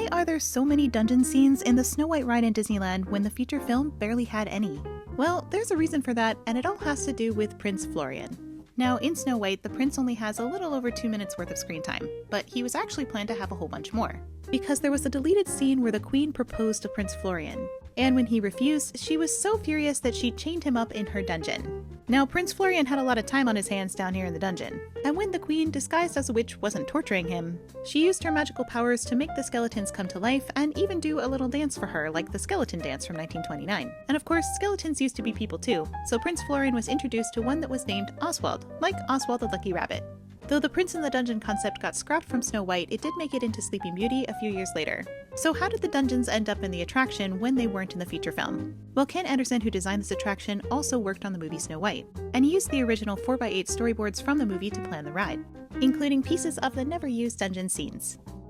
Why are there so many dungeon scenes in the Snow White ride in Disneyland when the feature film barely had any? Well, there's a reason for that, and it all has to do with Prince Florian. Now, in Snow White, the prince only has a little over 2 minutes worth of screen time, but he was actually planned to have a whole bunch more. Because there was a deleted scene where the queen proposed to Prince Florian, and when he refused, she was so furious that she chained him up in her dungeon. Now, Prince Florian had a lot of time on his hands down here in the dungeon, and when the queen, disguised as a witch, wasn't torturing him, she used her magical powers to make the skeletons come to life and even do a little dance for her, like the skeleton dance from 1929. And of course, skeletons used to be people too, so Prince Florian was introduced to one that was named Oswald, like Oswald the Lucky Rabbit. Though the prince in the dungeon concept got scrapped from Snow White, it did make it into Sleeping Beauty a few years later. So how did the dungeons end up in the attraction when they weren't in the feature film? Well, Ken Anderson, who designed this attraction, also worked on the movie Snow White, and he used the original 4x8 storyboards from the movie to plan the ride, including pieces of the never-used dungeon scenes.